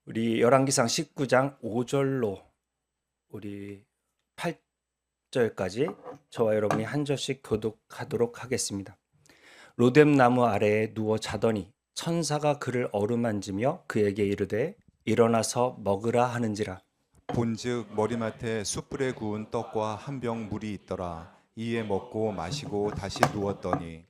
우리 열왕기상 19장 5절로 우리 8절까지 저와 여러분이 한 절씩 교독하도록 하겠습니다. 로뎀 나무 아래에 누워 자더니 천사가 그를 어루만지며 그에게 이르되 일어나서 먹으라 하는지라. 본즉 머리맡에 숯불에 구운 떡과 한 병 물이 있더라. 이에 먹고 마시고 다시 누웠더니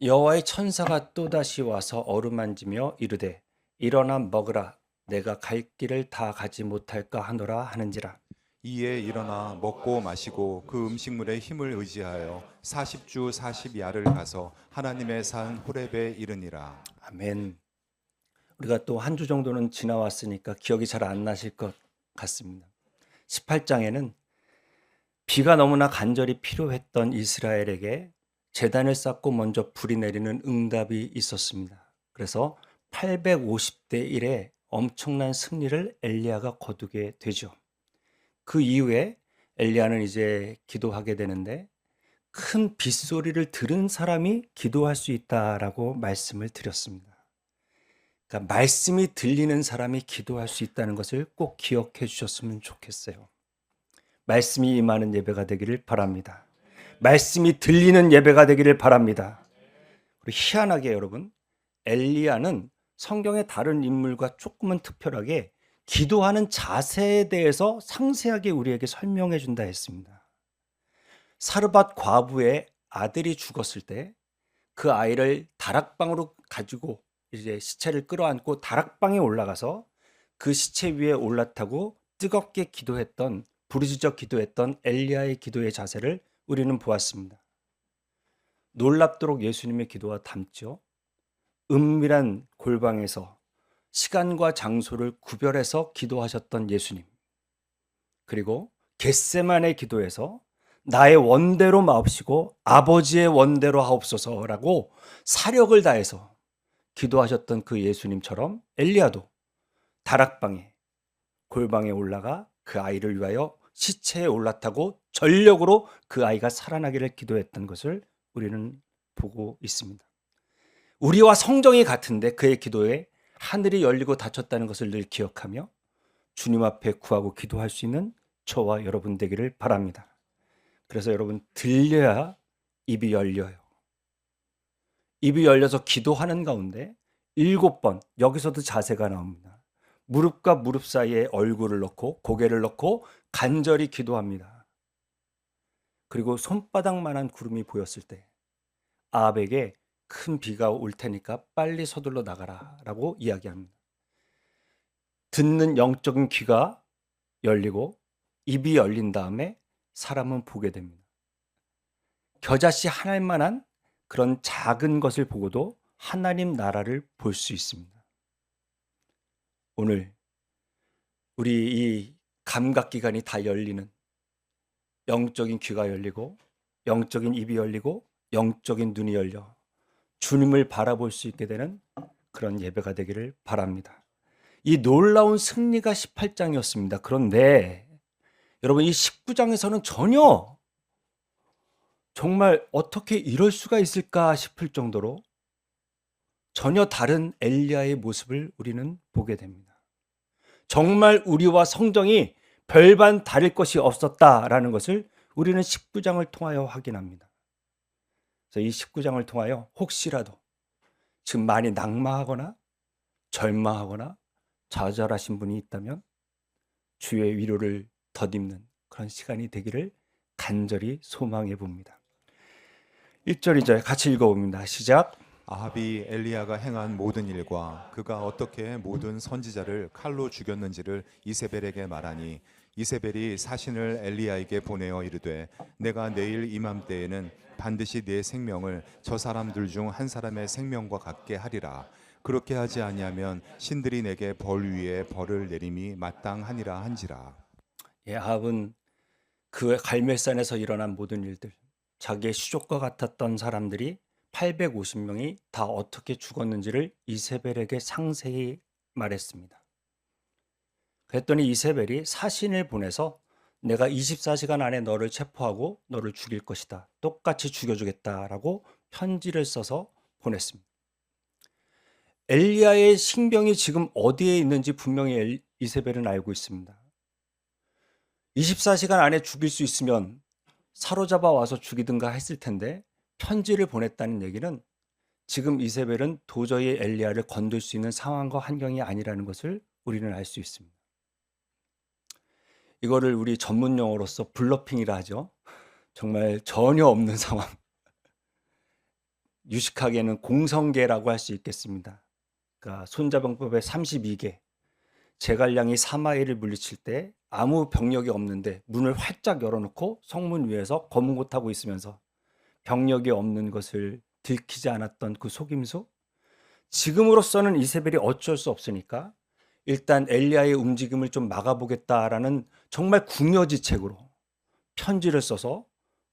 여호와의 천사가 또다시 와서 어루만지며 이르되 일어나 먹으라. 내가 갈 길을 다 가지 못할까 하노라 하는지라. 이에 일어나 먹고 마시고 그 음식물의 힘을 의지하여 40주 40야를 가서 하나님의 산 호렙에 이르니라. 아멘. 우리가 또 한 주 정도는 지나왔으니까 기억이 잘 안 나실 것 같습니다. 18장에는 비가 너무나 간절히 필요했던 이스라엘에게 제단을 쌓고 먼저 불이 내리는 응답이 있었습니다. 그래서 850대 1의 엄청난 승리를 엘리야가 거두게 되죠. 그 이후에 엘리야는 이제 기도하게 되는데 큰 빗소리를 들은 사람이 기도할 수 있다라고 말씀을 드렸습니다. 그러니까 말씀이 들리는 사람이 기도할 수 있다는 것을 꼭 기억해 주셨으면 좋겠어요. 말씀이 임하는 예배가 되기를 바랍니다. 말씀이 들리는 예배가 되기를 바랍니다. 그리고 희한하게 여러분, 엘리야는 성경의 다른 인물과 조금은 특별하게 기도하는 자세에 대해서 상세하게 우리에게 설명해 준다 했습니다. 사르밧 과부의 아들이 죽었을 때 그 아이를 다락방으로 가지고 이제 시체를 끌어안고 다락방에 올라가서 그 시체 위에 올라타고 뜨겁게 기도했던, 부르짖어 기도했던 엘리야의 기도의 자세를 우리는 보았습니다. 놀랍도록 예수님의 기도와 닮죠. 은밀한 골방에서 시간과 장소를 구별해서 기도하셨던 예수님. 그리고 겟세마네 기도에서 나의 원대로 마옵시고 아버지의 원대로 하옵소서라고 사력을 다해서 기도하셨던 그 예수님처럼 엘리야도 다락방에 골방에 올라가 그 아이를 위하여 시체에 올라타고 전력으로 그 아이가 살아나기를 기도했던 것을 우리는 보고 있습니다. 우리와 성정이 같은데 그의 기도에 하늘이 열리고 닫혔다는 것을 늘 기억하며 주님 앞에 구하고 기도할 수 있는 저와 여러분 되기를 바랍니다. 그래서 여러분, 들려야 입이 열려요. 입이 열려서 기도하는 가운데 7번 여기서도 자세가 나옵니다. 무릎과 무릎 사이에 얼굴을 넣고 고개를 넣고 간절히 기도합니다. 그리고 손바닥만한 구름이 보였을 때 아합에게 큰 비가 올 테니까 빨리 서둘러 나가라 라고 이야기합니다. 듣는 영적인 귀가 열리고 입이 열린 다음에 사람은 보게 됩니다. 겨자씨 하나만한 그런 작은 것을 보고도 하나님 나라를 볼 수 있습니다. 오늘 우리 이 감각기관이 다 열리는, 영적인 귀가 열리고 영적인 입이 열리고 영적인 눈이 열려 주님을 바라볼 수 있게 되는 그런 예배가 되기를 바랍니다. 이 놀라운 승리가 18장이었습니다. 그런데 여러분, 이 19장에서는 전혀 정말 어떻게 이럴 수가 있을까 싶을 정도로 전혀 다른 엘리야의 모습을 우리는 보게 됩니다. 정말 우리와 성정이 별반 다를 것이 없었다라는 것을 우리는 19장을 통하여 확인합니다. 그래서 이 19장을 통하여 혹시라도 지금 많이 낙마하거나 절망하거나 좌절하신 분이 있다면 주의 위로를 덧입는 그런 시간이 되기를 간절히 소망해 봅니다. 1절 2절 같이 읽어봅니다. 시작. 아합이 엘리야가 행한 모든 일과 그가 어떻게 모든 선지자를 칼로 죽였는지를 이세벨에게 말하니 이세벨이 사신을 엘리야에게 보내어 이르되 내가 내일 이맘때에는 반드시 네 생명을 저 사람들 중 한 사람의 생명과 같게 하리라. 그렇게 하지 아니하면 신들이 내게 벌 위에 벌을 내림이 마땅하니라 한지라. 아합은 그 갈멜산에서 일어난 모든 일들, 자기의 수족과 같았던 사람들이 850명이 다 어떻게 죽었는지를 이세벨에게 상세히 말했습니다. 그랬더니 이세벨이 사신을 보내서 내가 24시간 안에 너를 체포하고 너를 죽일 것이다. 똑같이 죽여주겠다라고 편지를 써서 보냈습니다. 엘리야의 신병이 지금 어디에 있는지 분명히 이세벨은 알고 있습니다. 24시간 안에 죽일 수 있으면 사로잡아 와서 죽이든가 했을 텐데 편지를 보냈다는 얘기는 지금 이세벨은 도저히 엘리야를 건들 수 있는 상황과 환경이 아니라는 것을 우리는 알 수 있습니다. 이거를 우리 전문 용어로서 블러핑이라 하죠. 정말 전혀 없는 상황. 유식하게는 공성계라고 할 수 있겠습니다. 그러니까 손자병법의 32개. 제갈량이 사마이를 물리칠 때 아무 병력이 없는데 문을 활짝 열어놓고 성문 위에서 검은 옷 하고 있으면서 병력이 없는 것을 들키지 않았던 그 속임수. 지금으로서는 이세벨이 어쩔 수 없으니까 일단 엘리야의 움직임을 좀 막아보겠다라는 정말 궁여지책으로 편지를 써서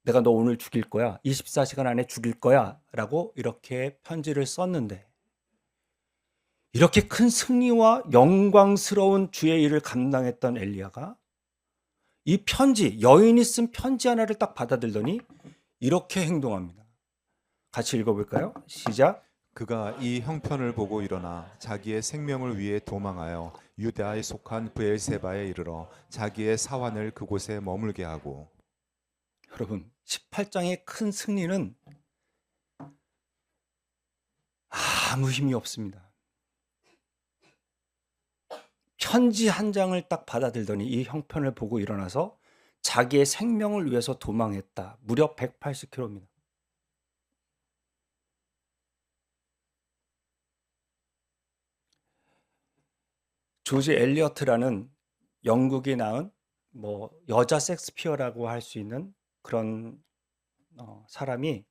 내가 너 오늘 죽일 거야. 24시간 안에 죽일 거야. 라고 이렇게 편지를 썼는데 이렇게 큰 승리와 영광스러운 주의 일을 감당했던 엘리야가 이 편지, 여인이 쓴 편지 하나를 딱 받아들더니 이렇게 행동합니다. 같이 읽어볼까요? 시작. 그가 이 형편을 보고 일어나 자기의 생명을 위해 도망하여 유다에 속한 브엘세바에 이르러 자기의 사환을 그곳에 머물게 하고. 여러분, 18장의 큰 승리는 아무 힘이 없습니다. 편지 한 장을 딱 받아들더니 이 형편을 보고 일어나서 자기의 생명을 위해서 도망했다. 무려 180km입니다. 조지 엘리어트라는 영국이 낳은 여자 섹스피어라고 할 수 있는 그런 사람이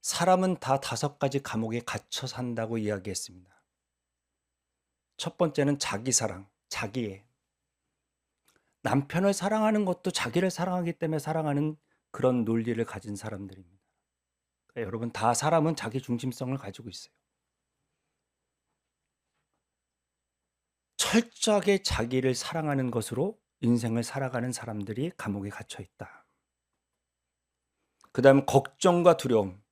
사람은 다 5가지 감옥에 갇혀 산다고 이야기했습니다. 첫 번째는 자기 사랑, 자기애. 남편을 사랑하는 것도 자기를 사랑하기 때문에 사랑하는 그런 논리를 가진 사람들입니다. 그러니까 여러분, 다 사람은 자기 중심성을 가지고 있어요. 철저하게 자기를 사랑하는 것으로 인생을 살아가는 사람들이 감옥에 갇혀 있다. 그 다음 걱정과 두려움.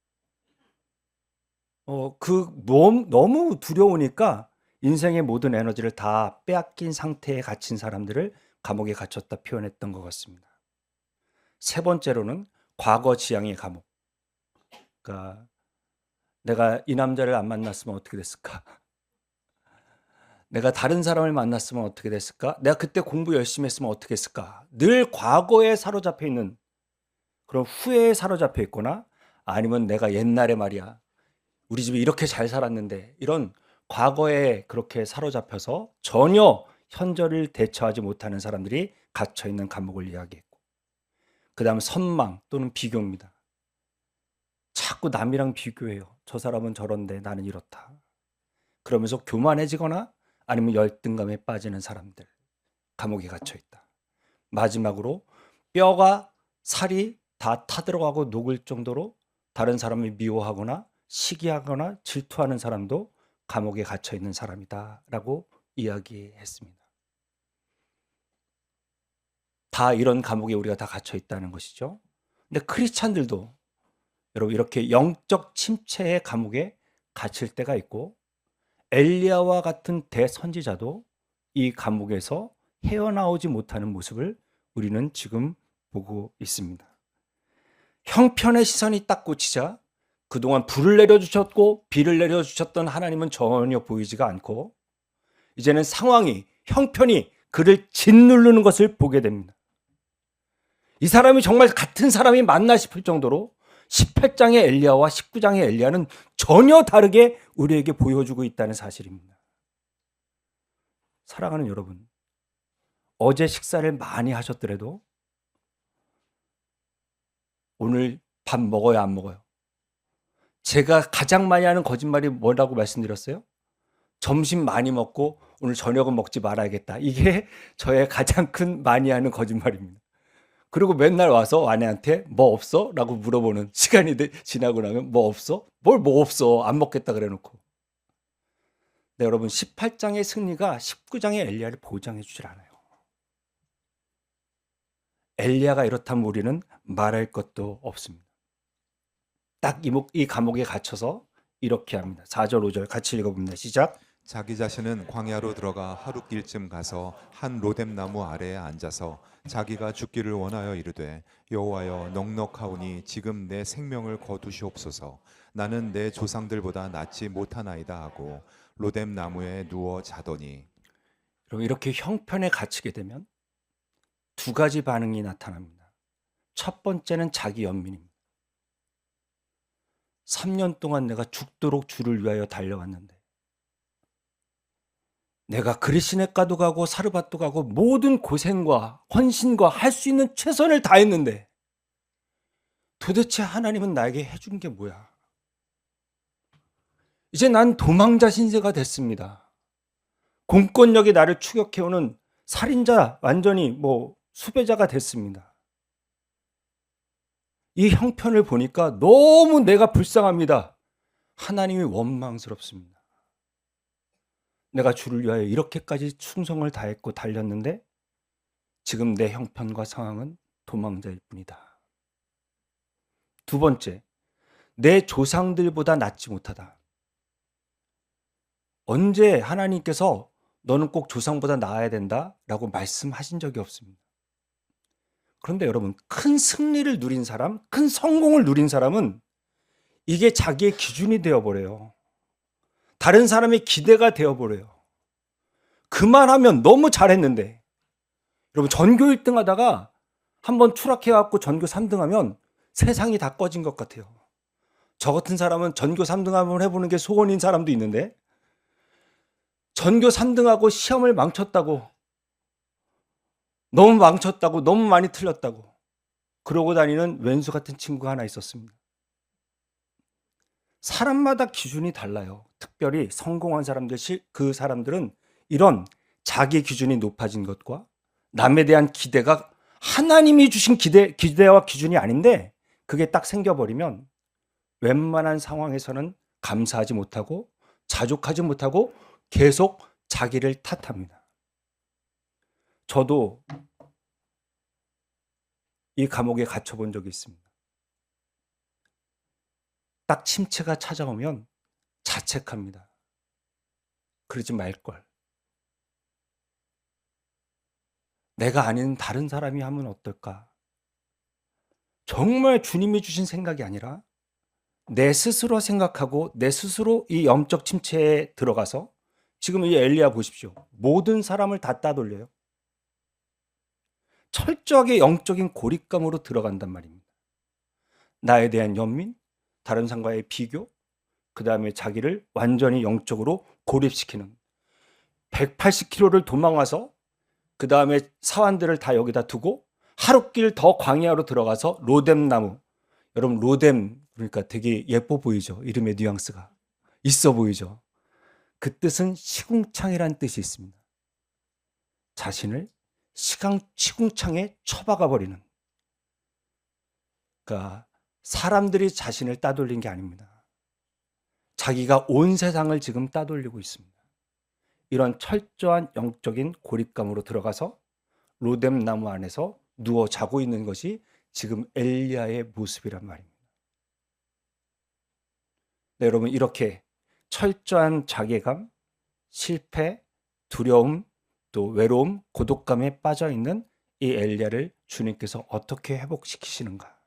너무 두려우니까 인생의 모든 에너지를 다 빼앗긴 상태에 갇힌 사람들을 감옥에 갇혔다 표현했던 것 같습니다. 세 번째로는 과거 지향의 감옥. 그러니까 내가 이 남자를 안 만났으면 어떻게 됐을까? 내가 다른 사람을 만났으면 어떻게 됐을까? 내가 그때 공부 열심히 했으면 어떻게 했을까? 늘 과거에 사로잡혀 있는 그런 후회에 사로잡혀 있거나 아니면 내가 옛날에 말이야. 우리 집이 이렇게 잘 살았는데 이런 과거에 그렇게 사로잡혀서 전혀 현재를 대처하지 못하는 사람들이 갇혀 있는 감옥을 이야기했고 그 다음 선망 또는 비교입니다. 자꾸 남이랑 비교해요. 저 사람은 저런데 나는 이렇다. 그러면서 교만해지거나 아니면 열등감에 빠지는 사람들 감옥에 갇혀 있다. 마지막으로 뼈가 살이 다 타들어가고 녹을 정도로 다른 사람을 미워하거나 시기하거나 질투하는 사람도 감옥에 갇혀 있는 사람이다 라고 이야기했습니다. 다 이런 감옥에 우리가 다 갇혀 있다는 것이죠. 근데 크리스찬들도 여러분 이렇게 영적 침체의 감옥에 갇힐 때가 있고 엘리야와 같은 대선지자도 이 감옥에서 헤어나오지 못하는 모습을 우리는 지금 보고 있습니다. 형편의 시선이 딱 꽂히자 그동안 불을 내려주셨고 비를 내려주셨던 하나님은 전혀 보이지가 않고 이제는 상황이 형편이 그를 짓누르는 것을 보게 됩니다. 이 사람이 정말 같은 사람이 맞나 싶을 정도로 18장의 엘리야와 19장의 엘리야는 전혀 다르게 우리에게 보여주고 있다는 사실입니다. 사랑하는 여러분, 어제 식사를 많이 하셨더라도 오늘 밥 먹어요, 안 먹어요? 제가 가장 많이 하는 거짓말이 뭐라고 말씀드렸어요? 점심 많이 먹고 오늘 저녁은 먹지 말아야겠다. 이게 저의 가장 큰 많이 하는 거짓말입니다. 그리고 맨날 와서 아내한테 뭐 없어? 라고 물어보는 시간이 지나고 나면 뭐 없어? 뭘 뭐 없어? 안 먹겠다 그래 놓고. 네, 여러분 18장의 승리가 19장의 엘리야를 보장해 주질 않아요. 엘리야가 이렇다면 우리는 말할 것도 없습니다. 딱 이 감옥에 갇혀서 이렇게 합니다. 4절 5절 같이 읽어봅니다. 시작. 자기 자신은 광야로 들어가 하룻길쯤 가서 한 로뎀 나무 아래에 앉아서 자기가 죽기를 원하여 이르되 여호와여 넉넉하오니 지금 내 생명을 거두시옵소서. 나는 내 조상들보다 낫지 못하나이다 하고 로뎀 나무에 누워 자더니. 여러분, 이렇게 형편에 갇히게 되면 두 가지 반응이 나타납니다. 첫 번째는 자기 연민입니다. 3년 동안 내가 죽도록 주를 위하여 달려왔는데, 내가 그리시네가도 가고 사르밧도 가고 모든 고생과 헌신과 할 수 있는 최선을 다했는데 도대체 하나님은 나에게 해준 게 뭐야? 이제 난 도망자 신세가 됐습니다. 공권력이 나를 추격해오는 살인자, 완전히 수배자가 됐습니다. 이 형편을 보니까 너무 내가 불쌍합니다. 하나님이 원망스럽습니다. 내가 주를 위하여 이렇게까지 충성을 다했고 달렸는데 지금 내 형편과 상황은 도망자일 뿐이다. 두 번째, 내 조상들보다 낫지 못하다. 언제 하나님께서 너는 꼭 조상보다 나아야 된다라고 말씀하신 적이 없습니다. 그런데 여러분, 큰 승리를 누린 사람, 큰 성공을 누린 사람은 이게 자기의 기준이 되어버려요. 다른 사람의 기대가 되어버려요. 그만하면 너무 잘했는데, 여러분, 전교 1등 하다가 한번 추락해갖고 전교 3등 하면 세상이 다 꺼진 것 같아요. 저 같은 사람은 전교 3등 한번 해보는 게 소원인 사람도 있는데, 전교 3등하고 시험을 망쳤다고, 너무 망쳤다고, 너무 많이 틀렸다고 그러고 다니는 왼수 같은 친구가 하나 있었습니다. 사람마다 기준이 달라요. 특별히 성공한 사람들, 그 사람들은 이런 자기 기준이 높아진 것과 남에 대한 기대가 하나님이 주신 기대와 기준이 아닌데 그게 딱 생겨버리면 웬만한 상황에서는 감사하지 못하고 자족하지 못하고 계속 자기를 탓합니다. 저도 이 감옥에 갇혀본 적이 있습니다. 딱 침체가 찾아오면 자책합니다. 그러지 말걸. 내가 아닌 다른 사람이 하면 어떨까? 정말 주님이 주신 생각이 아니라 내 스스로 생각하고 내 스스로 이 영적 침체에 들어가서 지금 이 엘리야 보십시오. 모든 사람을 다 따돌려요. 철저하게 영적인 고립감으로 들어간단 말입니다. 나에 대한 연민, 다른 사람과의 비교, 그 다음에 자기를 완전히 영적으로 고립시키는 180km를 도망와서 그 다음에 사환들을 다 여기다 두고 하룻길 더 광야로 들어가서 로뎀 나무. 여러분, 로뎀 그러니까 되게 예뻐 보이죠. 이름의 뉘앙스가 있어 보이죠. 그 뜻은 시궁창이라는 뜻이 있습니다. 자신을 시궁창에 처박아 버리는. 그러니까 사람들이 자신을 따돌린 게 아닙니다. 자기가 온 세상을 지금 따돌리고 있습니다. 이런 철저한 영적인 고립감으로 들어가서 로뎀 나무 안에서 누워 자고 있는 것이 지금 엘리야의 모습이란 말입니다. 네, 여러분, 이렇게 철저한 자괴감, 실패, 두려움, 또 외로움, 고독감에 빠져 있는 이 엘리야를 주님께서 어떻게 회복시키시는가?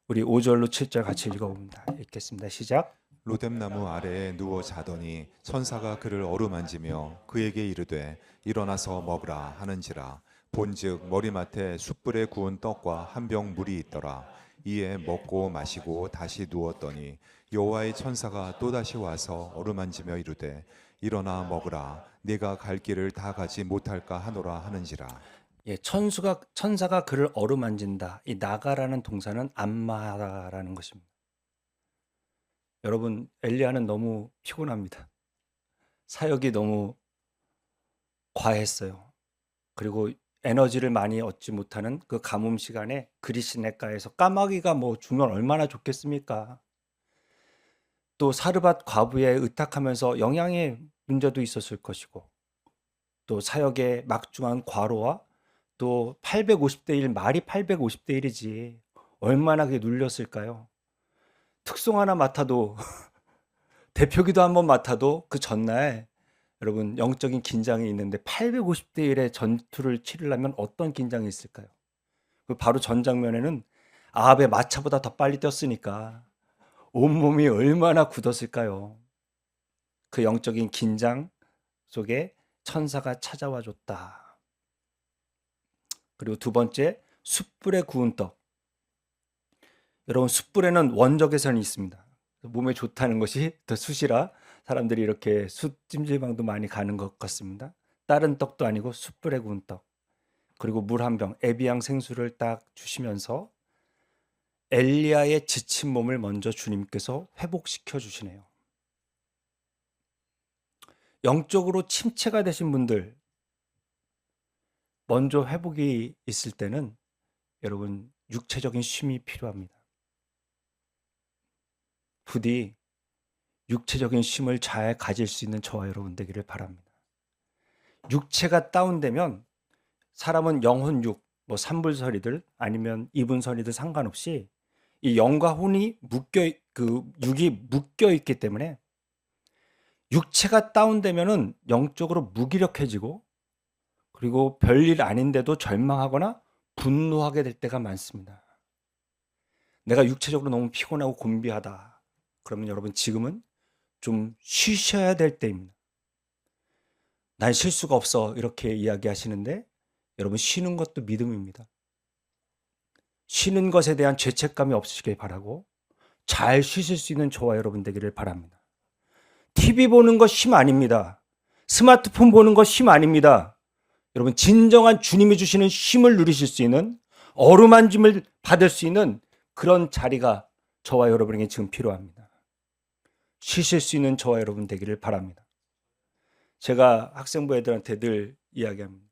우리 5절로 7절 같이 읽어봅니다. 읽겠습니다. 시작. 로뎀 나무 아래에 누워 자더니 천사가 그를 어루만지며 그에게 이르되 일어나서 먹으라 하는지라. 본즉 머리맡에 숯불에 구운 떡과 한 병 물이 있더라. 이에 먹고 마시고 다시 누웠더니 여호와의 천사가 또다시 와서 어루만지며 이르되 일어나 먹으라. 네가 갈 길을 다 가지 못할까 하노라 하는지라. 예, 천사가 그를 어루만진다. 이 나가라는 동사는 안마하다라는 것입니다. 여러분, 엘리야는 너무 피곤합니다. 사역이 너무 과했어요. 그리고 에너지를 많이 얻지 못하는 그 가뭄 시간에 그리시네가에서 까마귀가 주면 얼마나 좋겠습니까? 또 사르밧 과부에 의탁하면서 영양의 문제도 있었을 것이고, 또 사역에 막중한 과로와 또 850대 1, 말이 850대 1이지 얼마나 그게 눌렸을까요? 특송 하나 맡아도 대표기도 한번 맡아도 그 전날 여러분 영적인 긴장이 있는데 850대 1의 전투를 치르려면 어떤 긴장이 있을까요? 그 바로 전 장면에는 아합의 마차보다 더 빨리 뛰었으니까 온몸이 얼마나 굳었을까요? 그 영적인 긴장 속에 천사가 찾아와 줬다. 그리고 두 번째, 숯불에 구운 떡. 여러분, 숯불에는 원적외선이 있습니다. 몸에 좋다는 것이 더 숯이라 사람들이 이렇게 숯 찜질방도 많이 가는 것 같습니다. 다른 떡도 아니고 숯불에 구운 떡. 그리고 물 한 병, 에비앙 생수를 딱 주시면서 엘리야의 지친 몸을 먼저 주님께서 회복시켜 주시네요. 영적으로 침체가 되신 분들, 먼저 회복이 있을 때는 여러분 육체적인 쉼이 필요합니다. 부디 육체적인 쉼을 잘 가질 수 있는 저와 여러분 되기를 바랍니다. 육체가 다운되면 사람은 영혼 육, 뭐 삼불설이들 아니면 이분설이들 상관없이 이 영과 혼이 육이 묶여 있기 때문에 육체가 다운되면은 영적으로 무기력해지고 그리고 별일 아닌데도 절망하거나 분노하게 될 때가 많습니다. 내가 육체적으로 너무 피곤하고 곤비하다. 그러면 여러분 지금은 좀 쉬셔야 될 때입니다. 난 쉴 수가 없어 이렇게 이야기하시는데 여러분 쉬는 것도 믿음입니다. 쉬는 것에 대한 죄책감이 없으시길 바라고 잘 쉬실 수 있는 저와 여러분 되기를 바랍니다. TV 보는 거 쉼 아닙니다. 스마트폰 보는 거 쉼 아닙니다. 여러분 진정한 주님이 주시는 쉼을 누리실 수 있는 어루만짐을 받을 수 있는 그런 자리가 저와 여러분에게 지금 필요합니다. 쉬실 수 있는 저와 여러분 되기를 바랍니다. 제가 학생부 애들한테 늘 이야기합니다.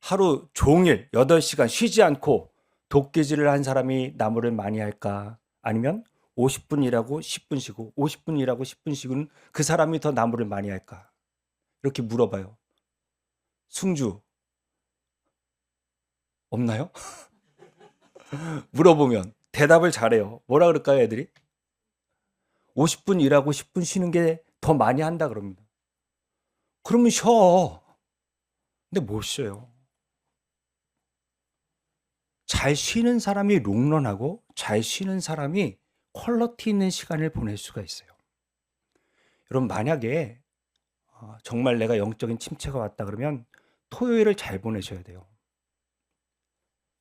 하루 종일 8시간 쉬지 않고 도끼질을 한 사람이 나무를 많이 할까? 아니면 50분 일하고 10분 쉬고 50분 일하고 10분 쉬고는 그 사람이 더 나무를 많이 할까? 이렇게 물어봐요. 승주 없나요? 물어보면 대답을 잘해요. 뭐라 그럴까요, 애들이? 50분 일하고 10분 쉬는 게 더 많이 한다 그럽니다. 그러면 쉬어. 근데 못 쉬어요. 잘 쉬는 사람이 롱런하고 잘 쉬는 사람이 퀄리티 있는 시간을 보낼 수가 있어요. 여러분 만약에 정말 내가 영적인 침체가 왔다 그러면 토요일을 잘 보내셔야 돼요.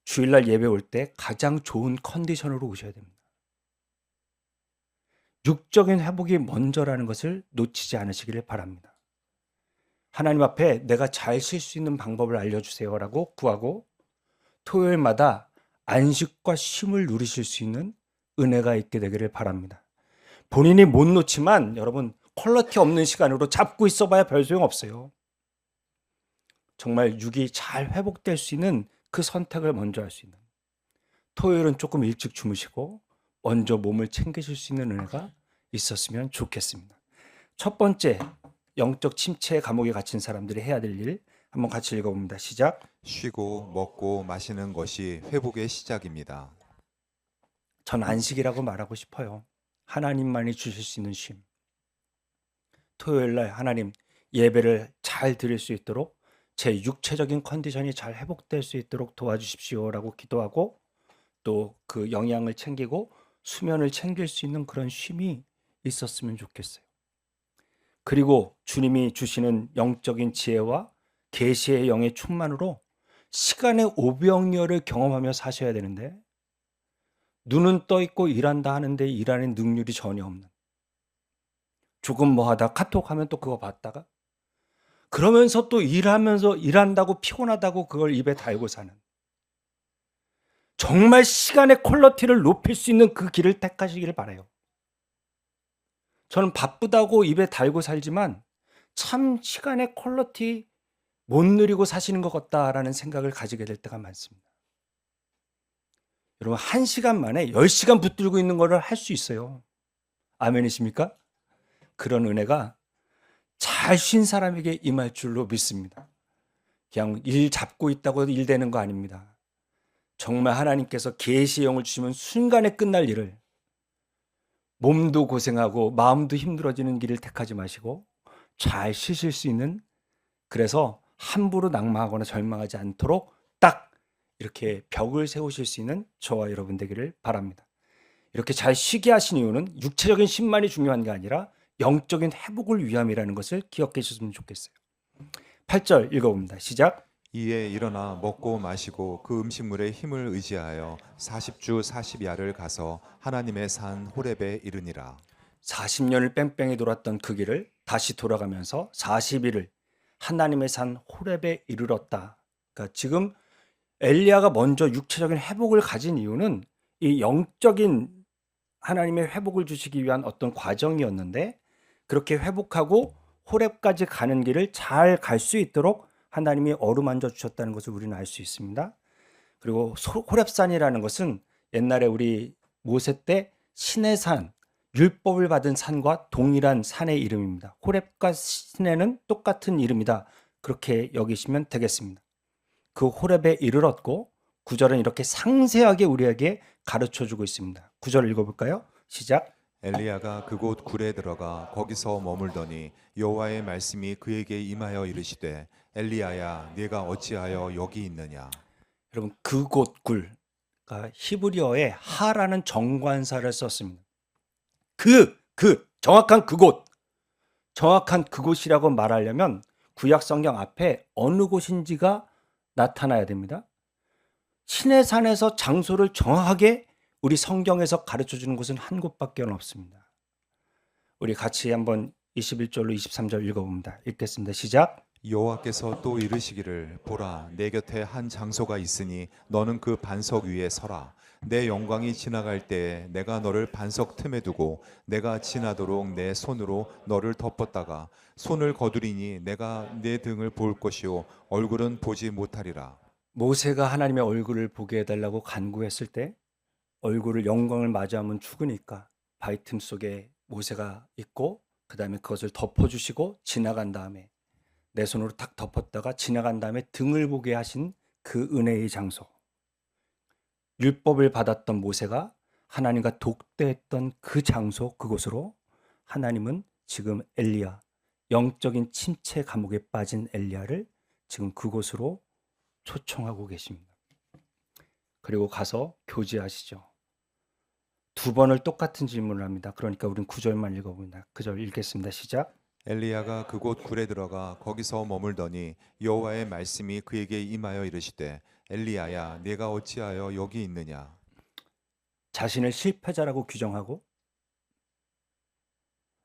주일날 예배 올 때 가장 좋은 컨디션으로 오셔야 됩니다. 육적인 회복이 먼저라는 것을 놓치지 않으시기를 바랍니다. 하나님 앞에 내가 잘 쉴 수 있는 방법을 알려주세요라고 구하고 토요일마다 안식과 쉼을 누리실 수 있는 은혜가 있게 되기를 바랍니다. 본인이 못 놓지만 여러분 퀄리티 없는 시간으로 잡고 있어봐야 별 소용없어요. 정말 육이 잘 회복될 수 있는 그 선택을 먼저 할 수 있는 토요일은 조금 일찍 주무시고 먼저 몸을 챙기실 수 있는 은혜가 있었으면 좋겠습니다. 첫 번째 영적 침체의 감옥에 갇힌 사람들이 해야 될 일 한번 같이 읽어봅니다. 시작. 쉬고 먹고 마시는 것이 회복의 시작입니다. 전 안식이라고 말하고 싶어요. 하나님만이 주실 수 있는 쉼. 토요일 날 하나님 예배를 잘 드릴 수 있도록 제 육체적인 컨디션이 잘 회복될 수 있도록 도와주십시오라고 기도하고 또 그 영양을 챙기고 수면을 챙길 수 있는 그런 쉼이 있었으면 좋겠어요. 그리고 주님이 주시는 영적인 지혜와 계시의 영의 충만으로 시간의 오병이어를 경험하며 사셔야 되는데 눈은 떠 있고 일한다 하는데 일하는 능률이 전혀 없는 조금 뭐 하다 카톡 하면 또 그거 봤다가 그러면서 또 일하면서 일한다고 피곤하다고 그걸 입에 달고 사는 정말 시간의 퀄리티를 높일 수 있는 그 길을 택하시기를 바라요. 저는 바쁘다고 입에 달고 살지만 참 시간의 퀄리티 못 누리고 사시는 것 같다라는 생각을 가지게 될 때가 많습니다. 여러분 1시간 만에 10시간 붙들고 있는 거를 할 수 있어요. 아멘이십니까? 그런 은혜가 잘 쉰 사람에게 임할 줄로 믿습니다. 그냥 일 잡고 있다고 일 되는 거 아닙니다. 정말 하나님께서 계시의 영을 주시면 순간에 끝날 일을 몸도 고생하고 마음도 힘들어지는 길을 택하지 마시고 잘 쉬실 수 있는, 그래서 함부로 낙마하거나 절망하지 않도록 딱 이렇게 벽을 세우실 수 있는 저와 여러분 되기를 바랍니다. 이렇게 잘 쉬게 하신 이유는 육체적인 신만이 중요한 게 아니라 영적인 회복을 위함이라는 것을 기억해 주셨으면 좋겠어요. 8절 읽어봅니다. 시작. 이에 일어나 먹고 마시고 그 음식물의 힘을 의지하여 40주 40야를 가서 하나님의 산 호렙에 이르니라. 40년을 뺑뺑이 돌았던 그 길을 다시 돌아가면서 40일을 하나님의 산 호렙에 이르렀다. 그러니까 지금 엘리야가 먼저 육체적인 회복을 가진 이유는 이 영적인 하나님의 회복을 주시기 위한 어떤 과정이었는데, 그렇게 회복하고 호렙까지 가는 길을 잘 갈 수 있도록 하나님이 어루만져 주셨다는 것을 우리는 알 수 있습니다. 그리고 호렙산이라는 것은 옛날에 우리 모세 때 신의 산, 율법을 받은 산과 동일한 산의 이름입니다. 호렙과 시내는 똑같은 이름이다. 그렇게 여기시면 되겠습니다. 그 호렙에 이르렀고, 구절은 이렇게 상세하게 우리에게 가르쳐 주고 있습니다. 구절 읽어볼까요? 시작. 엘리야가 그곳 굴에 들어가 거기서 머물더니 여호와의 말씀이 그에게 임하여 이르시되 엘리야야 네가 어찌하여 여기 있느냐. 여러분, 그곳 굴, 그러니까 히브리어에 하라는 정관사를 썼습니다. 정확한 그곳, 정확한 그곳이라고 말하려면 구약 성경 앞에 어느 곳인지가 나타나야 됩니다. 신의 산에서 장소를 정확하게 우리 성경에서 가르쳐 주는 곳은 한 곳밖에 없습니다. 우리 같이 한번 21절로 23절 읽어봅니다. 읽겠습니다. 시작. 여호와께서 또 이르시기를 보라 내 곁에 한 장소가 있으니 너는 그 반석 위에 서라. 내 영광이 지나갈 때에 내가 너를 반석 틈에 두고 내가 지나도록 내 손으로 너를 덮었다가 손을 거두리니 내가 내 등을 볼 것이요 얼굴은 보지 못하리라. 모세가 하나님의 얼굴을 보게 해달라고 간구했을 때 얼굴을, 영광을 마주하면 죽으니까 바위 틈 속에 모세가 있고, 그 다음에 그것을 덮어주시고 지나간 다음에 내 손으로 탁 덮었다가 지나간 다음에 등을 보게 하신 그 은혜의 장소, 율법을 받았던 모세가 하나님과 독대했던 그 장소, 그곳으로 하나님은 지금 엘리야, 영적인 침체 감옥에 빠진 엘리야를 지금 그곳으로 초청하고 계십니다. 그리고 가서 교제하시죠. 두 번을 똑같은 질문을 합니다. 그러니까 우린 9절만 읽어봅니다. 9절 읽겠습니다. 시작. 엘리야가 그곳 굴에 들어가 거기서 머물더니 여호와의 말씀이 그에게 임하여 이르시되 엘리야야 네가 어찌하여 여기 있느냐. 자신을 실패자라고 규정하고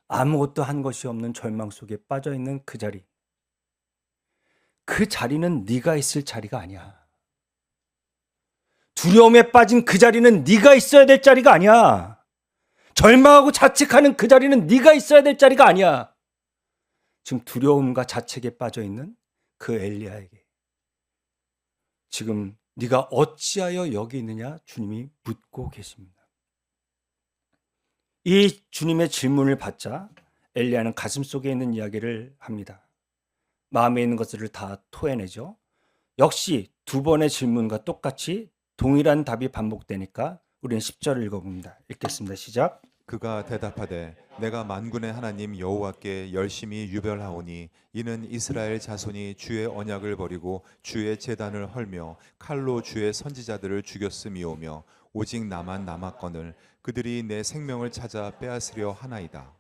아무것도 한 것이 없는 절망 속에 빠져있는 그 자리, 그 자리는 네가 있을 자리가 아니야. 두려움에 빠진 그 자리는 네가 있어야 될 자리가 아니야. 절망하고 자책하는 그 자리는 네가 있어야 될 자리가 아니야. 지금 두려움과 자책에 빠져있는 그 엘리야에게 지금 네가 어찌하여 여기 있느냐 주님이 묻고 계십니다. 이 주님의 질문을 받자 엘리야는 가슴속에 있는 이야기를 합니다. 마음에 있는 것들을 다 토해내죠. 역시 두 번의 질문과 똑같이 동일한 답이 반복되니까 우리는 10절을 읽어봅니다. 읽겠습니다. 시작. 그가 대답하되 내가 만군의 하나님 여호와께 열심히 유별하오니 이는 이스라엘 자손이 주의 언약을 버리고 주의 제단을 헐며 칼로 주의 선지자들을 죽였음이오며 오직 나만 남았거늘 그들이 내 생명을 찾아 빼앗으려 하나이다.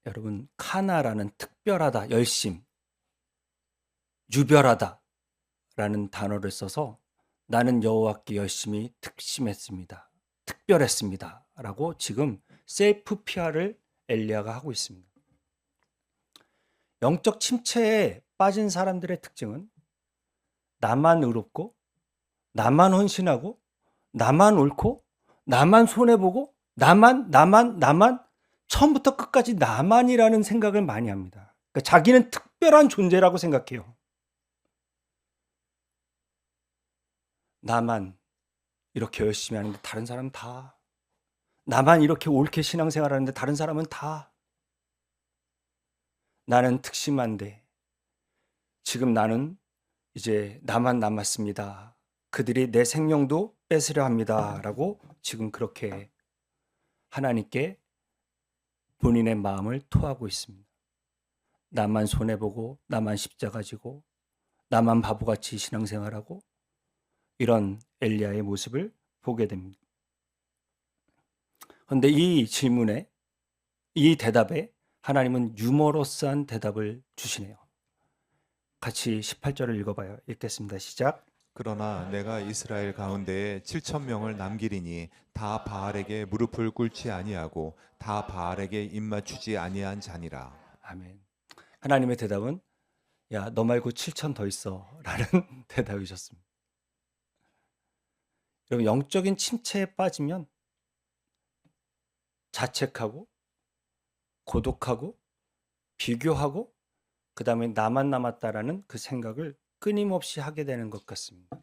여러분, 카나라는 특별하다, 열심, 유별하다 라는 단어를 써서 나는 여호와께 열심히 특심했습니다, 특별했습니다 라고 지금 셀프 PR을 엘리야가 하고 있습니다. 영적 침체에 빠진 사람들의 특징은 나만 의롭고 나만 헌신하고 나만 옳고 나만 손해보고 나만 처음부터 끝까지 나만이라는 생각을 많이 합니다. 그러니까 자기는 특별한 존재라고 생각해요. 나만 이렇게 열심히 하는데 다른 사람은 다, 나만 이렇게 옳게 신앙생활하는데 다른 사람은 다, 나는 특심한데 지금 나는 이제 나만 남았습니다, 그들이 내 생명도 뺏으려 합니다 라고 지금 그렇게 하나님께 본인의 마음을 토하고 있습니다. 나만 손해보고 나만 십자가 지고 나만 바보같이 신앙생활하고 이런 엘리야의 모습을 보게 됩니다. 그런데 이 질문에 이 대답에 하나님은 유머러스한 대답을 주시네요. 같이 18절을 읽어봐요. 읽겠습니다. 시작. 그러나 내가 이스라엘 가운데에 7천 명을 남기리니 다 바알에게 무릎을 꿇지 아니하고 다 바알에게 입맞추지 아니한 자니라. 아멘. 하나님의 대답은 야, 너 말고 7천 더 있어 라는 대답이셨습니다. 여러분, 영적인 침체에 빠지면 자책하고 고독하고 비교하고 그 다음에 나만 남았다라는 그 생각을 끊임없이 하게 되는 것 같습니다.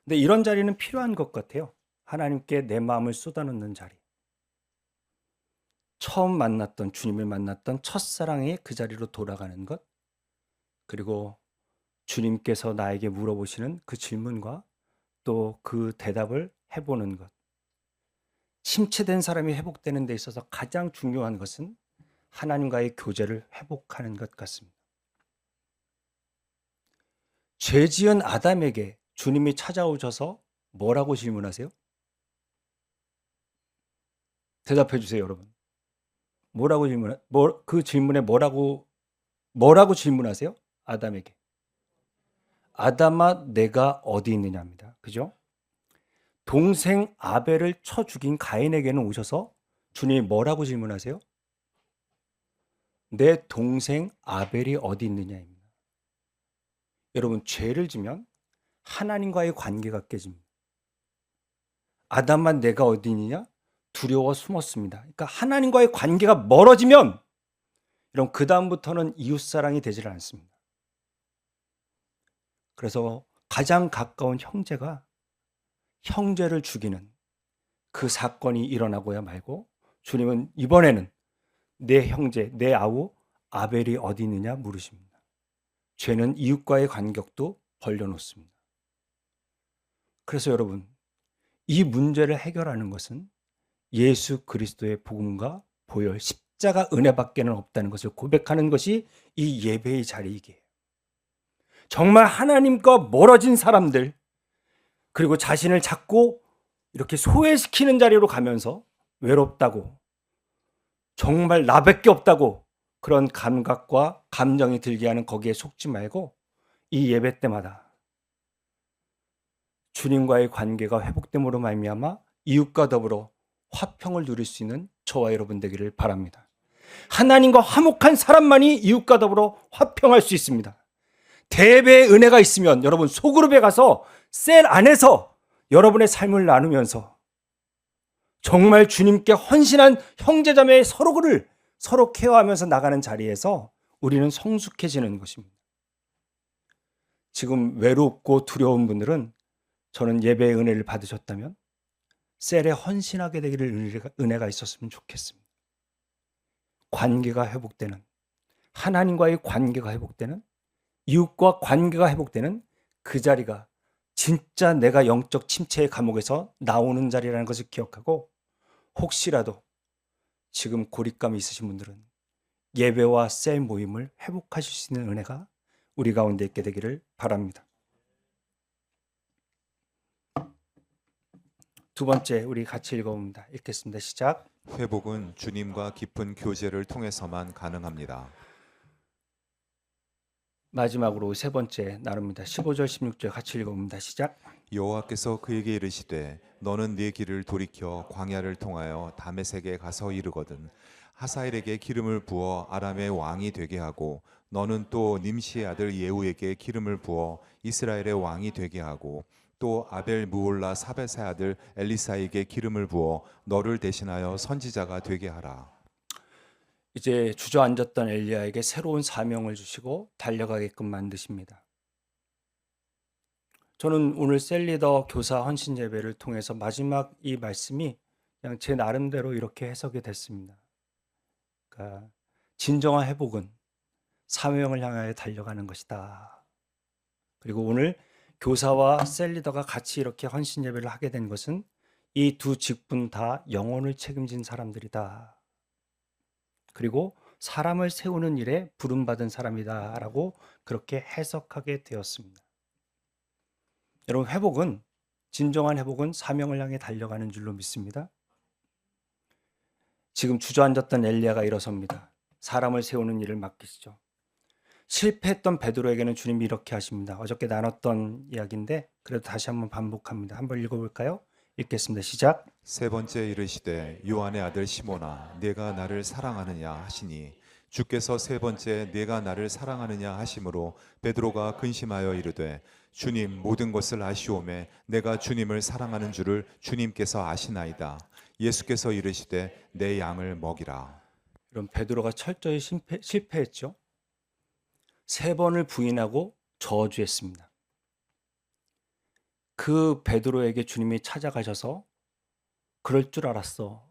근데 이런 자리는 필요한 것 같아요. 하나님께 내 마음을 쏟아놓는 자리. 처음 만났던 주님을 만났던 첫사랑의 그 자리로 돌아가는 것, 그리고 주님께서 나에게 물어보시는 그 질문과 또 그 대답을 해보는 것. 침체된 사람이 회복되는 데 있어서 가장 중요한 것은 하나님과의 교제를 회복하는 것 같습니다. 죄 지은 아담에게 주님이 찾아오셔서 뭐라고 질문하세요? 대답해 주세요, 여러분. 그 질문에 뭐라고 질문하세요? 아담에게. 아담아, 내가 어디 있느냐입니다. 그죠? 동생 아벨을 쳐 죽인 가인에게는 오셔서 주님이 뭐라고 질문하세요? 내 동생 아벨이 어디 있느냐입니다. 여러분, 죄를 지면 하나님과의 관계가 깨집니다. 아담아, 내가 어디 있느냐? 두려워 숨었습니다. 그러니까 하나님과의 관계가 멀어지면 이런 그 다음부터는 이웃사랑이 되질 않습니다. 그래서 가장 가까운 형제가 형제를 죽이는 그 사건이 일어나고야 말고 주님은 이번에는 내 형제, 내 아우 아벨이 어디 있느냐 물으십니다. 죄는 이웃과의 간격도 벌려놓습니다. 그래서 여러분, 이 문제를 해결하는 것은 예수 그리스도의 복음과 보혈 십자가 은혜밖에는 없다는 것을 고백하는 것이 이 예배의 자리이기에 정말 하나님과 멀어진 사람들, 그리고 자신을 자꾸 이렇게 소외시키는 자리로 가면서 외롭다고, 정말 나밖에 없다고 그런 감각과 감정이 들게 하는 거기에 속지 말고 이 예배 때마다 주님과의 관계가 회복됨으로 말미암아 이웃과 더불어 화평을 누릴 수 있는 저와 여러분 되기를 바랍니다. 하나님과 화목한 사람만이 이웃과 더불어 화평할 수 있습니다. 대배의 은혜가 있으면 여러분 소그룹에 가서 셀 안에서 여러분의 삶을 나누면서 정말 주님께 헌신한 형제자매의 서로 케어하면서 나가는 자리에서 우리는 성숙해지는 것입니다. 지금 외롭고 두려운 분들은 저는 예배의 은혜를 받으셨다면 셀에 헌신하게 되기를 은혜가 있었으면 좋겠습니다. 관계가 회복되는, 하나님과의 관계가 회복되는, 이웃과 관계가 회복되는 그 자리가 진짜 내가 영적 침체의 감옥에서 나오는 자리라는 것을 기억하고, 혹시라도 지금 고립감이 있으신 분들은 예배와 셀 모임을 회복하실 수 있는 은혜가 우리 가운데 있게 되기를 바랍니다. 두 번째, 우리 같이 읽어봅니다. 읽겠습니다. 시작. 회복은 주님과 깊은 교제를 통해서만 가능합니다. 마지막으로 세 번째 나눕니다. 15절 16절 같이 읽어봅니다. 시작. 여호와께서 그에게 이르시되 너는 네 길을 돌이켜 광야를 통하여 다메섹에 가서 이르거든 하사엘에게 기름을 부어 아람의 왕이 되게 하고 너는 또 님시의 아들 예후에게 기름을 부어 이스라엘의 왕이 되게 하고 또 아벨 무올라 사벳의 아들 엘리사에게 기름을 부어 너를 대신하여 선지자가 되게 하라. 이제 주저앉았던 엘리야에게 새로운 사명을 주시고 달려가게끔 만드십니다. 저는 오늘 셀리더 교사 헌신 예배를 통해서 마지막 이 말씀이 그냥 제 나름대로 이렇게 해석이 됐습니다. 그러니까 진정한 회복은 사명을 향하여 달려가는 것이다. 그리고 오늘 교사와 셀리더가 같이 이렇게 헌신 예배를 하게 된 것은 이 두 직분 다 영혼을 책임진 사람들이다. 그리고 사람을 세우는 일에 부름받은 사람이다라고 그렇게 해석하게 되었습니다. 여러분, 진정한 회복은 사명을 향해 달려가는 줄로 믿습니다. 지금 주저앉았던 엘리야가 일어섭니다. 사람을 세우는 일을 맡기시죠. 실패했던 베드로에게는 주님이 이렇게 하십니다. 어저께 나눴던 이야기인데 그래도 다시 한번 반복합니다. 한번 읽어볼까요? 읽겠습니다. 시작. 세 번째 이르시되 요한의 아들 시몬아 네가 나를 사랑하느냐 하시니 주께서 세 번째 네가 나를 사랑하느냐 하심으로 베드로가 근심하여 이르되 주님 모든 것을 아시오매 내가 주님을 사랑하는 줄을 주님께서 아시나이다. 예수께서 이르시되 내 양을 먹이라. 이런 베드로가 철저히 실패했죠. 3번을 부인하고 저주했습니다. 그 베드로에게 주님이 찾아가셔서 그럴 줄 알았어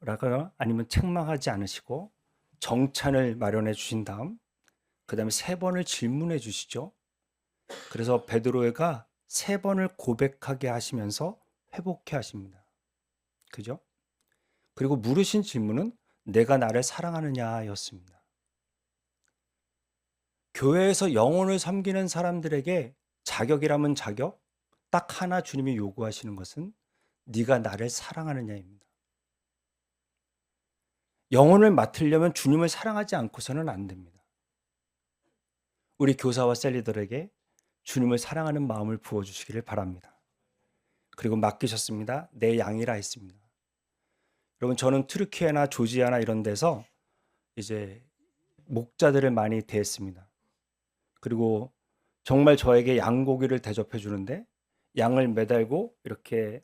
라거나 아니면 책망하지 않으시고 정찬을 마련해 주신 다음 그 다음에 3번을 질문해 주시죠. 그래서 베드로가 3번을 고백하게 하시면서 회복해 하십니다. 그죠? 그리고 물으신 질문은 내가 나를 사랑하느냐 였습니다. 교회에서 영혼을 섬기는 사람들에게 자격이라면 자격, 딱 하나 주님이 요구하시는 것은 네가 나를 사랑하느냐입니다. 영혼을 맡으려면 주님을 사랑하지 않고서는 안 됩니다. 우리 교사와 셀리들에게 주님을 사랑하는 마음을 부어주시기를 바랍니다. 그리고 맡기셨습니다. 내 양이라 했습니다. 여러분, 저는 트르키에나 조지아나 이런 데서 이제 목자들을 많이 대했습니다. 그리고 정말 저에게 양고기를 대접해 주는데 양을 매달고 이렇게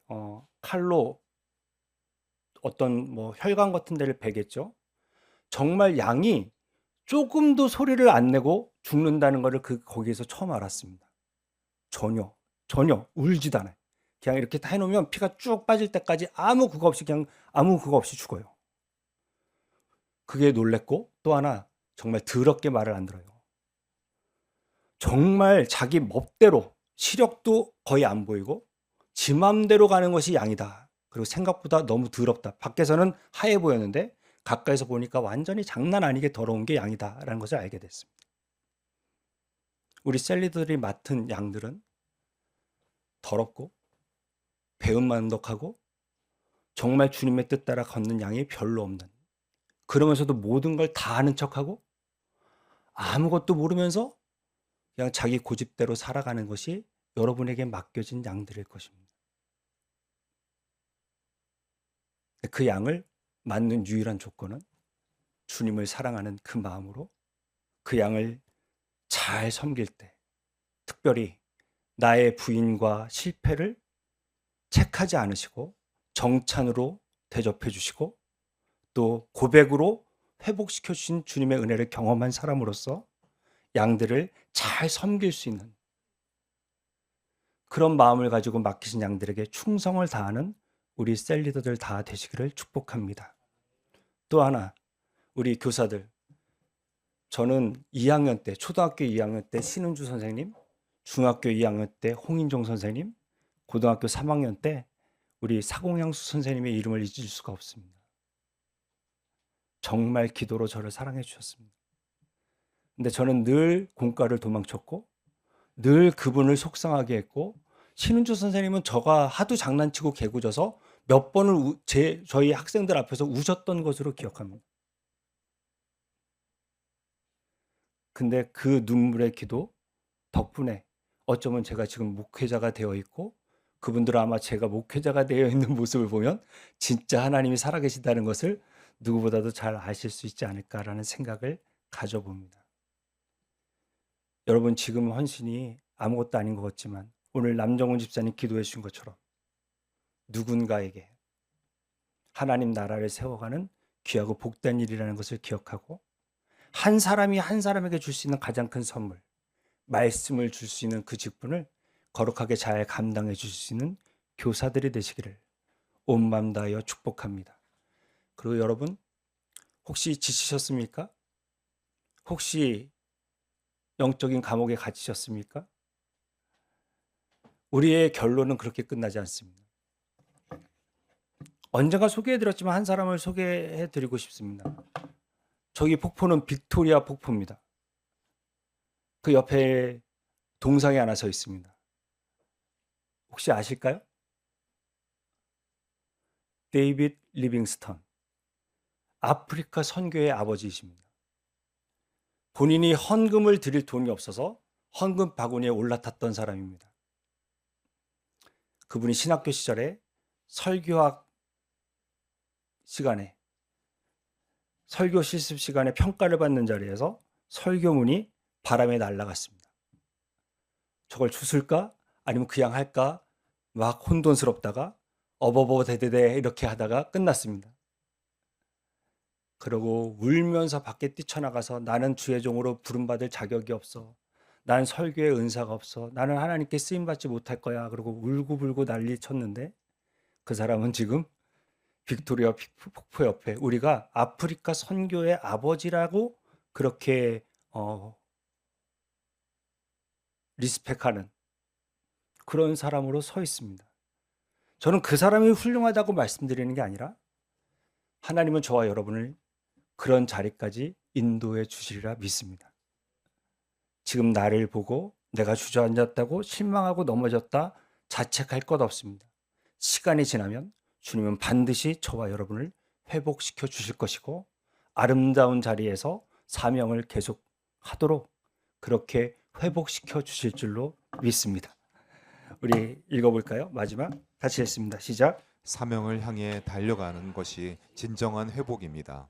칼로 어떤 뭐 혈관 같은 데를 베겠죠. 정말 양이 조금도 소리를 안 내고 죽는다는 것을 거기에서 처음 알았습니다. 전혀 울지도 않아요. 그냥 이렇게 다 해놓으면 피가 쭉 빠질 때까지 아무 그거 없이 죽어요. 그게 놀랬고, 또 하나 정말 더럽게 말을 안 들어요. 정말 자기 멋대로 시력도 거의 안 보이고 지 맘대로 가는 것이 양이다. 그리고 생각보다 너무 더럽다. 밖에서는 하얘 보였는데 가까이서 보니까 완전히 장난 아니게 더러운 게 양이다라는 것을 알게 됐습니다. 우리 셀리들이 맡은 양들은 더럽고 배은망덕하고 정말 주님의 뜻 따라 걷는 양이 별로 없는, 그러면서도 모든 걸 다 아는 척하고 아무것도 모르면서 그냥 자기 고집대로 살아가는 것이 여러분에게 맡겨진 양들일 것입니다. 그 양을 맡는 유일한 조건은 주님을 사랑하는 그 마음으로 그 양을 잘 섬길 때, 특별히 나의 부인과 실패를 책하지 않으시고 정찬으로 대접해 주시고 또 고백으로 회복시켜 주신 주님의 은혜를 경험한 사람으로서 양들을 잘 섬길 수 있는 그런 마음을 가지고 맡기신 양들에게 충성을 다하는 우리 셀리더들 다 되시기를 축복합니다. 또 하나, 우리 교사들, 저는 2학년 때, 초등학교 2학년 때 신은주 선생님, 중학교 2학년 때 홍인종 선생님, 고등학교 3학년 때 우리 사공향수 선생님의 이름을 잊을 수가 없습니다. 정말 기도로 저를 사랑해 주셨습니다. 근데 저는 늘 공과를 도망쳤고 늘 그분을 속상하게 했고, 신은주 선생님은 저가 하도 장난치고 개구져서 몇 번을 저희 학생들 앞에서 우셨던 것으로 기억합니다. 근데 그 눈물의 기도 덕분에 어쩌면 제가 지금 목회자가 되어 있고, 그분들은 아마 제가 목회자가 되어 있는 모습을 보면 진짜 하나님이 살아계시다는 것을 누구보다도 잘 아실 수 있지 않을까라는 생각을 가져봅니다. 여러분, 지금 헌신이 아무것도 아닌 것 같지만 오늘 남정훈 집사님 기도해 주신 것처럼 누군가에게 하나님 나라를 세워가는 귀하고 복된 일이라는 것을 기억하고, 한 사람이 한 사람에게 줄 수 있는 가장 큰 선물, 말씀을 줄 수 있는 그 직분을 거룩하게 잘 감당해 주실 수 있는 교사들이 되시기를 온 마음 다하여 축복합니다. 그리고 여러분, 혹시 지치셨습니까? 혹시 영적인 감옥에 갇히셨습니까? 우리의 결론은 그렇게 끝나지 않습니다. 언젠가 소개해드렸지만 한 사람을 소개해드리고 싶습니다. 저기 폭포는 빅토리아 폭포입니다. 그 옆에 동상이 하나 서 있습니다. 혹시 아실까요? 데이빗 리빙스턴. 아프리카 선교의 아버지이십니다. 본인이 헌금을 드릴 돈이 없어서 헌금 바구니에 올라탔던 사람입니다. 그분이 신학교 시절에 설교학 시간에, 설교 실습 시간에 평가를 받는 자리에서 설교문이 바람에 날아갔습니다. 저걸 주술까? 아니면 그냥 할까? 막 혼돈스럽다가 어버버대대대 이렇게 하다가 끝났습니다. 그러고 울면서 밖에 뛰쳐나가서 나는 주의 종으로 부름받을 자격이 없어. 난 설교의 은사가 없어. 나는 하나님께 쓰임받지 못할 거야. 그러고 울고불고 난리 쳤는데 그 사람은 지금 빅토리아 폭포 옆에 우리가 아프리카 선교의 아버지라고 그렇게 리스펙하는 그런 사람으로 서 있습니다. 저는 그 사람이 훌륭하다고 말씀드리는 게 아니라 하나님은 저와 여러분을 그런 자리까지 인도해 주시리라 믿습니다. 지금 나를 보고 내가 주저앉았다고 실망하고 넘어졌다 자책할 것 없습니다. 시간이 지나면 주님은 반드시 저와 여러분을 회복시켜 주실 것이고 아름다운 자리에서 사명을 계속하도록 그렇게 회복시켜 주실 줄로 믿습니다. 우리 읽어볼까요? 마지막 같이 읽습니다. 시작. 사명을 향해 달려가는 것이 진정한 회복입니다.